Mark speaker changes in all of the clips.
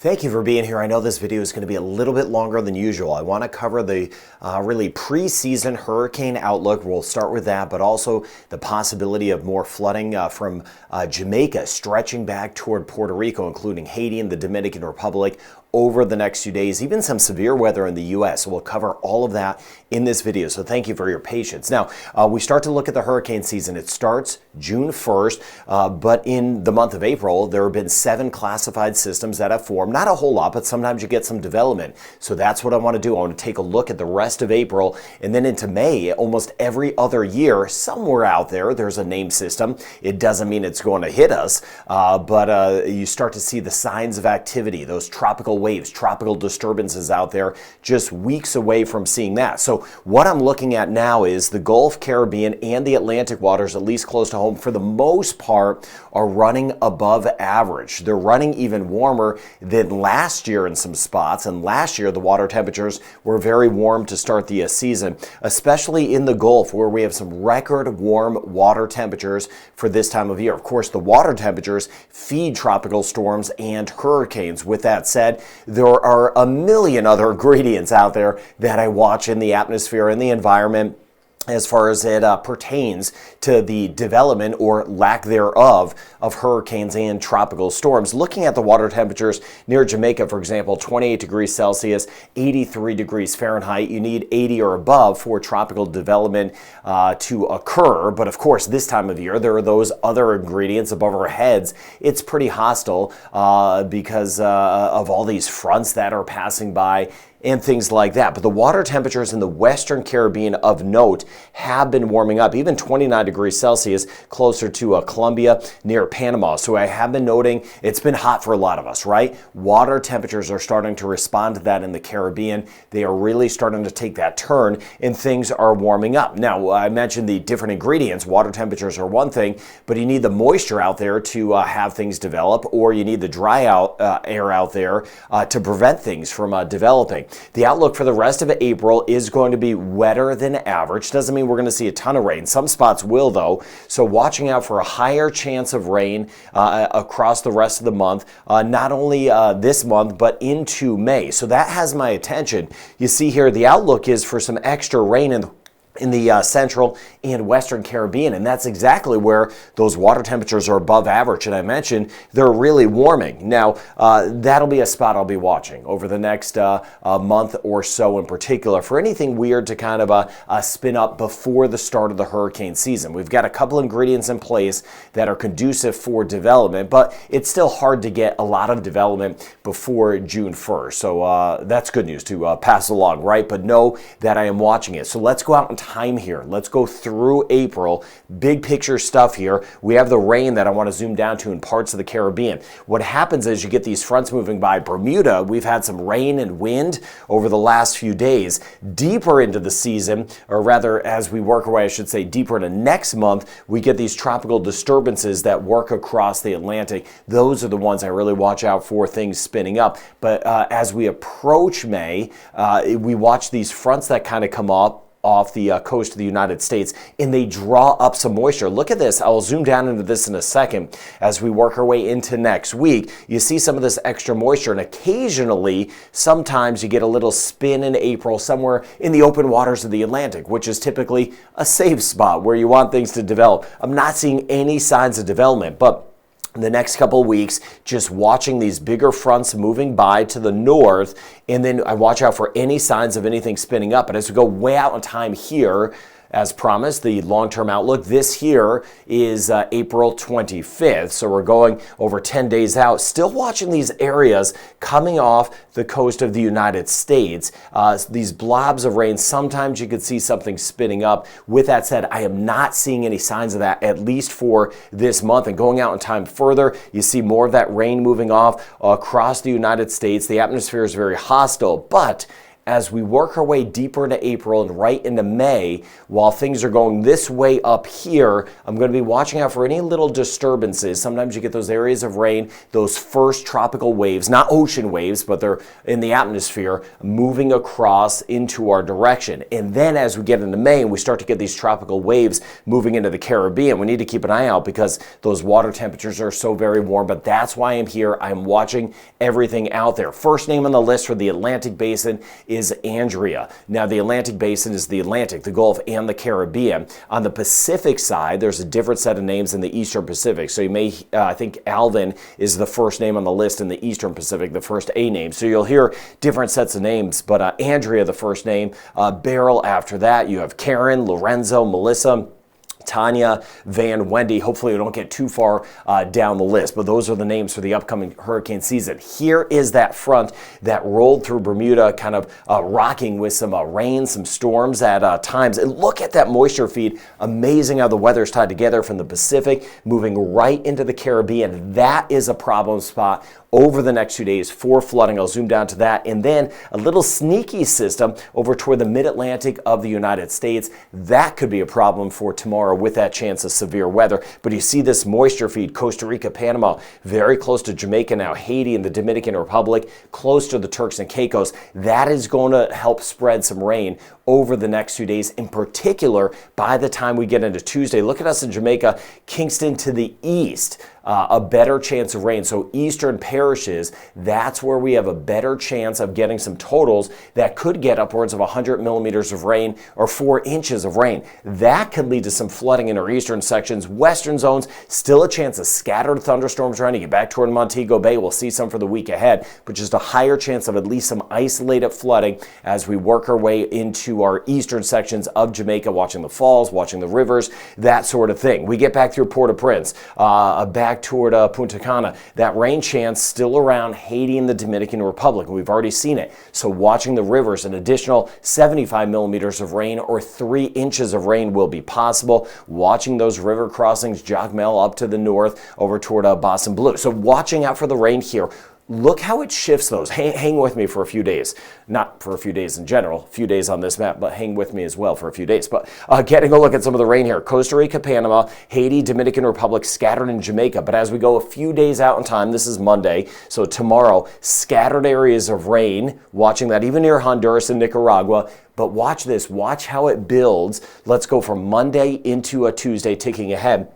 Speaker 1: Thank you for being here. I know this video is going to be a little bit longer than usual. I want to cover the really preseason hurricane outlook. We'll start with that, but also the possibility of more flooding from Jamaica stretching back toward Puerto Rico, including Haiti and the Dominican Republic over the next few days, even some severe weather in the U.S. So we'll cover all of that in this video. So thank you for your patience. Now, we start to look at the hurricane season. It starts June 1st, but in the month of April, there have been 7 classified systems that have formed. Not a whole lot, but sometimes you get some development. So that's what I want to do. I want to take a look at the rest of April and then into May. Almost every other year, somewhere out there, there's a named system. It doesn't mean it's going to hit us, but you start to see the signs of activity, those tropical waves, tropical disturbances out there, just weeks away from seeing that. So what I'm looking at now is the Gulf, Caribbean, and the Atlantic waters, at least close to home, for the most part, are running above average. They're running even warmer than last year in some spots, and last year the water temperatures were very warm to start the season, especially in the Gulf, where we have some record warm water temperatures for this time of year. Of course, the water temperatures feed tropical storms and hurricanes. With that said, there are a million other ingredients out there that I watch in the atmosphere and the environment as far as it pertains to the development or lack thereof of hurricanes and tropical storms. Looking at the water temperatures near Jamaica, for example, 28 degrees Celsius, 83 degrees Fahrenheit. You need 80 or above for tropical development to occur. But of course, this time of year, there are those other ingredients above our heads. It's pretty hostile because of all these fronts that are passing by and things like that. But the water temperatures in the Western Caribbean of note have been warming up, even 29 degrees Celsius closer to Colombia near Panama. So I have been noting it's been hot for a lot of us, right? Water temperatures are starting to respond to that in the Caribbean. They are really starting to take that turn and things are warming up. Now, I mentioned the different ingredients. Water temperatures are one thing, but you need the moisture out there to have things develop, or you need the dry air out there to prevent things from developing. The outlook for the rest of April is going to be wetter than average. Doesn't mean we're going to see a ton of rain. Some spots will, though. So watching out for a higher chance of rain across the rest of the month, not only this month, but into May. So that has my attention. You see here, the outlook is for some extra rain in the central and western Caribbean, and that's exactly where those water temperatures are above average. And I mentioned they're really warming. Now, that'll be a spot I'll be watching over the next month or so in particular for anything weird to kind of spin up before the start of the hurricane season. We've got a couple ingredients in place that are conducive for development, but it's still hard to get a lot of development before June 1st. So that's good news to pass along, right? But know that I am watching it. So let's go out and time here. Let's go through April. Big picture stuff here. We have the rain that I want to zoom down to in parts of the Caribbean. What happens is you get these fronts moving by Bermuda. We've had some rain and wind over the last few days. Deeper into the season, or rather as we work our way, I should say, deeper into next month, we get these tropical disturbances that work across the Atlantic. Those are the ones I really watch out for, things spinning up. But as we approach May, we watch these fronts that kind of come up off the coast of the United States, and they draw up some moisture. Look at this. I'll zoom down into this in a second. As we work our way into next week, you see some of this extra moisture, and occasionally, sometimes you get a little spin in April somewhere in the open waters of the Atlantic, which is typically a safe spot where you want things to develop. I'm not seeing any signs of development, but the next couple of weeks, just watching these bigger fronts moving by to the north, and then I watch out for any signs of anything spinning up. And as we go way out in time here, as promised, the long-term outlook this here is April 25th. So we're going over 10 days out, still watching these areas coming off the coast of the United States. These blobs of rain, sometimes you could see something spinning up. With that said, I am not seeing any signs of that, at least for this month. And going out in time further, you see more of that rain moving off across the United States. The atmosphere is very hostile, but as we work our way deeper into April and right into May, while things are going this way up here, I'm going to be watching out for any little disturbances. Sometimes you get those areas of rain, those first tropical waves, not ocean waves, but they're in the atmosphere, moving across into our direction. And then as we get into May and we start to get these tropical waves moving into the Caribbean, we need to keep an eye out because those water temperatures are so very warm. But that's why I'm here. I'm watching everything out there. First name on the list for the Atlantic Basin is Andrea. Now, the Atlantic Basin is the Atlantic, the Gulf, and the Caribbean. On the Pacific side, there's a different set of names in the Eastern Pacific. So you may, I think Alvin is the first name on the list in the Eastern Pacific, the first A name. So you'll hear different sets of names, but Andrea, the first name, Beryl after that. You have Karen, Lorenzo, Melissa, Tanya, Van, Wendy. Hopefully we don't get too far down the list, but those are the names for the upcoming hurricane season. Here is that front that rolled through Bermuda, kind of rocking with some rain, some storms at times. And look at that moisture feed. Amazing how the weather's tied together from the Pacific, moving right into the Caribbean. That is a problem spot over the next 2 days for flooding. I'll zoom down to that. And then a little sneaky system over toward the mid-Atlantic of the United States. That could be a problem for tomorrow with that chance of severe weather. But you see this moisture feed, Costa Rica, Panama, very close to Jamaica now, Haiti and the Dominican Republic, close to the Turks and Caicos. That is going to help spread some rain over the next 2 days. In particular, by the time we get into Tuesday, look at us in Jamaica, Kingston to the east. A better chance of rain. So eastern parishes, that's where we have a better chance of getting some totals that could get upwards of 100 millimeters of rain or 4 inches of rain. That could lead to some flooding in our eastern sections. Western zones, still a chance of scattered thunderstorms trying to get back toward Montego Bay. We'll see some for the week ahead, but just a higher chance of at least some isolated flooding as we work our way into our eastern sections of Jamaica, watching the falls, watching the rivers, that sort of thing. We get back through Port-au-Prince, back toward Punta Cana. That rain chance still around Haiti and the Dominican Republic. We've already seen it. So watching the rivers, an additional 75 millimeters of rain or 3 inches of rain will be possible. Watching those river crossings, Jacmel up to the north over toward Boston Blue. So watching out for the rain here. Look how it shifts those. Hang with me for a few days. Not for a few days in general, a few days on this map, but hang with me as well for a few days. But getting a look at some of the rain here. Costa Rica, Panama, Haiti, Dominican Republic, scattered in Jamaica. But as we go a few days out in time, this is Monday, so tomorrow, scattered areas of rain. Watching that even near Honduras and Nicaragua. But watch this. Watch how it builds. Let's go from Monday into a Tuesday, ticking ahead.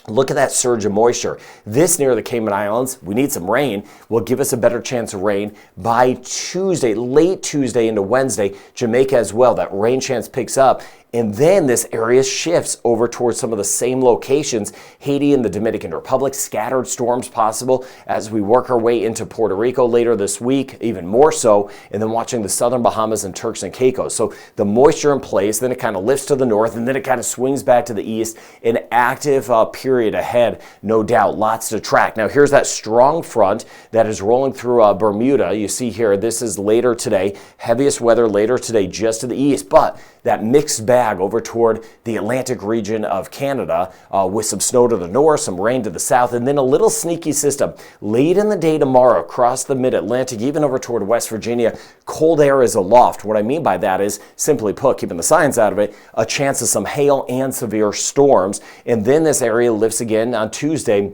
Speaker 1: Look at that surge of moisture. This near the Cayman Islands, we need some rain, will give us a better chance of rain by Tuesday, late Tuesday into Wednesday. Jamaica as well, that rain chance picks up. And then this area shifts over towards some of the same locations, Haiti and the Dominican Republic, scattered storms possible as we work our way into Puerto Rico later this week, even more so, and then watching the southern Bahamas and Turks and Caicos. So the moisture in place, then it kind of lifts to the north, and then it kind of swings back to the east. An active period ahead, no doubt, lots to track. Now here's that strong front that is rolling through Bermuda. You see here, this is later today, heaviest weather later today just to the east, but that mixed bag over toward the Atlantic region of Canada with some snow to the north, some rain to the south, and then a little sneaky system late in the day tomorrow across the mid-Atlantic, even over toward West Virginia. Cold air is aloft. What I mean by that is, simply put, keeping the science out of it, a chance of some hail and severe storms. And then this area lifts again on Tuesday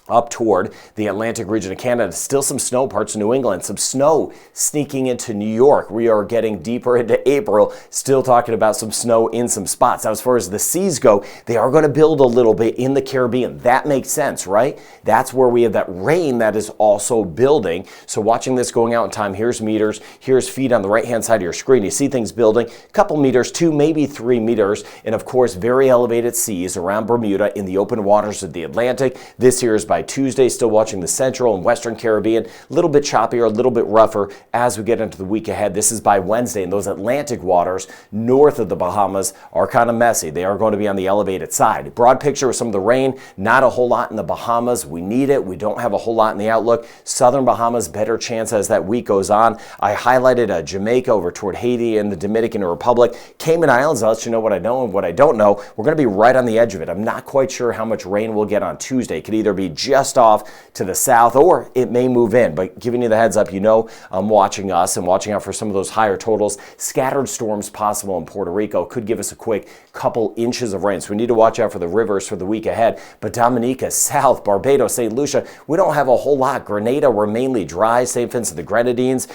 Speaker 1: up toward the Atlantic region of Canada. Still some snow parts of New England, some snow sneaking into New York. We are getting deeper into April, still talking about some snow in some spots. Now, as far as the seas go, they are going to build a little bit in the Caribbean. That makes sense, right? That's where we have that rain that is also building. So watching this going out in time, here's meters, here's feet on the right-hand side of your screen. You see things building, a couple meters, 2, maybe 3 meters, and of course, very elevated seas around Bermuda in the open waters of the Atlantic. This here is by Tuesday, still watching the central and western Caribbean, a little bit choppier, a little bit rougher as we get into the week ahead. This is by Wednesday, and those Atlantic waters north of the Bahamas are kind of messy. They are going to be on the elevated side. Broad picture with some of the rain, not a whole lot in the Bahamas. We need it. We don't have a whole lot in the outlook. Southern Bahamas, better chance as that week goes on. I highlighted Jamaica over toward Haiti and the Dominican Republic. Cayman Islands, I'll let you know what I know and what I don't know. We're going to be right on the edge of it. I'm not quite sure how much rain we'll get on Tuesday. It could either be just off to the south, or it may move in. But giving you the heads up, you know I'm watching us and watching out for some of those higher totals. Scattered storms possible in Puerto Rico could give us a quick couple inches of rain. So we need to watch out for the rivers for the week ahead. But Dominica, South, Barbados, St. Lucia, we don't have a whole lot. Grenada, we're mainly dry. St. Vincent the Grenadines,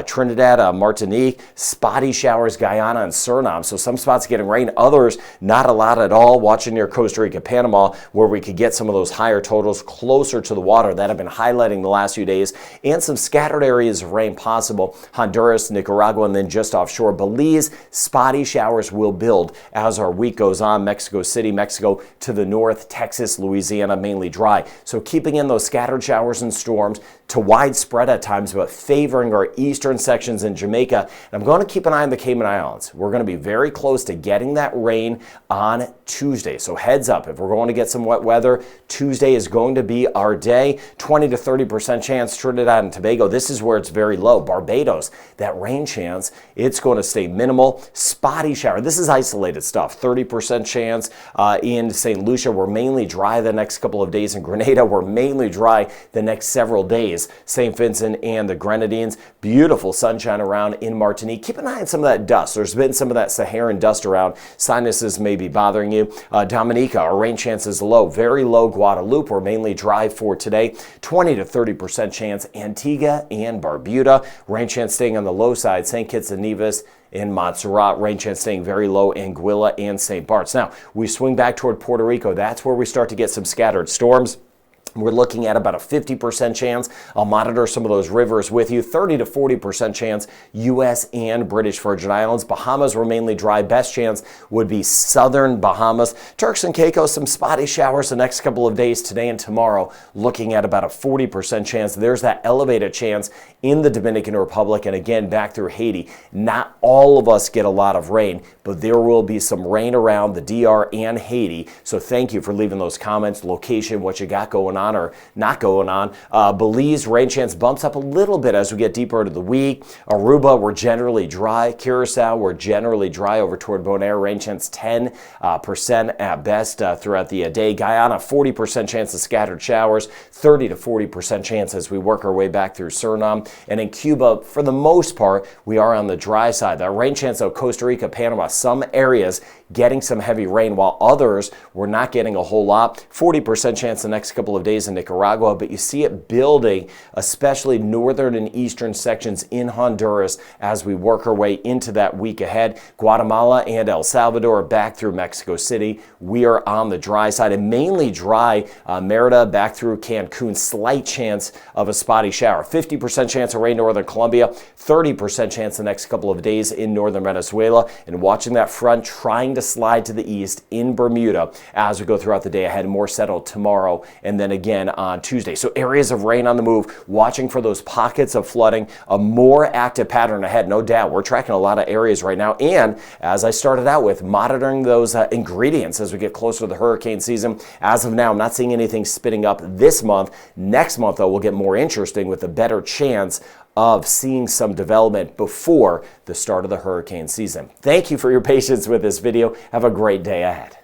Speaker 1: Trinidad, Martinique, spotty showers, Guyana and Suriname. So some spots getting rain, others not a lot at all. Watching near Costa Rica, Panama, where we could get some of those higher totals closer to the water that have been highlighting the last few days, and some scattered areas of rain possible. Honduras, Nicaragua, and then just offshore Belize, spotty showers will build as our week goes on. Mexico City, Mexico to the north, Texas, Louisiana, mainly dry. So keeping in those scattered showers and storms to widespread at times, but favoring our eastern sections in Jamaica. And I'm going to keep an eye on the Cayman Islands. We're going to be very close to getting that rain on Tuesday. So heads up, if we're going to get some wet weather, Tuesday is going to be our day. 20 to 30% chance. Trinidad and Tobago, this is where it's very low. Barbados, that rain chance, it's going to stay minimal. Spotty shower, this is isolated stuff. 30% chance in St. Lucia. We're mainly dry the next couple of days. In Grenada, we're mainly dry the next several days. St. Vincent and the Grenadines, beautiful sunshine around in Martinique. Keep an eye on some of that dust. There's been some of that Saharan dust around. Sinuses may be bothering you. Dominica, our rain chance is low, very low. Guadeloupe, we're mainly dry for today. 20 to 30% chance. Antigua and Barbuda, rain chance staying on the low side. St. Kitts and Nevis in Montserrat, rain chance staying very low. Anguilla and St. Bart's. Now, we swing back toward Puerto Rico. That's where we start to get some scattered storms. We're looking at about a 50% chance. I'll monitor some of those rivers with you. 30 to 40% chance, U.S. and British Virgin Islands. Bahamas were mainly dry. Best chance would be southern Bahamas. Turks and Caicos, some spotty showers the next couple of days, today and tomorrow. Looking at about a 40% chance. There's that elevated chance in the Dominican Republic, and again, back through Haiti. Not all of us get a lot of rain, but there will be some rain around the DR and Haiti. So thank you for leaving those comments, location, what you got going on or not going on. Belize, rain chance bumps up a little bit as we get deeper into the week. Aruba, we're generally dry. Curacao, we're generally dry over toward Bonaire. Rain chance 10% at best throughout the day. Guyana, 40% chance of scattered showers. 30 to 40% chance as we work our way back through Suriname. And in Cuba, for the most part, we are on the dry side. The rain chance of Costa Rica, Panama, some areas getting some heavy rain, while others we're not getting a whole lot. 40% chance the next couple of days in Nicaragua, but you see it building, especially northern and eastern sections in Honduras as we work our way into that week ahead. Guatemala and El Salvador back through Mexico City. We are on the dry side and mainly dry. Merida back through Cancun, slight chance of a spotty shower. 50% chance of rain northern Colombia, 30% chance the next couple of days in northern Venezuela, and watching that front trying to slide to the east in Bermuda as we go throughout the day ahead. More settled tomorrow and then again on Tuesday. So areas of rain on the move, watching for those pockets of flooding, a more active pattern ahead, no doubt. We're tracking a lot of areas right now, and as I started out with, monitoring those ingredients as we get closer to the hurricane season. As of now, I'm not seeing anything spitting up this month. Next month, though, will get more interesting with a better chance of seeing some development before the start of the hurricane season. Thank you for your patience with this video. Have a great day ahead.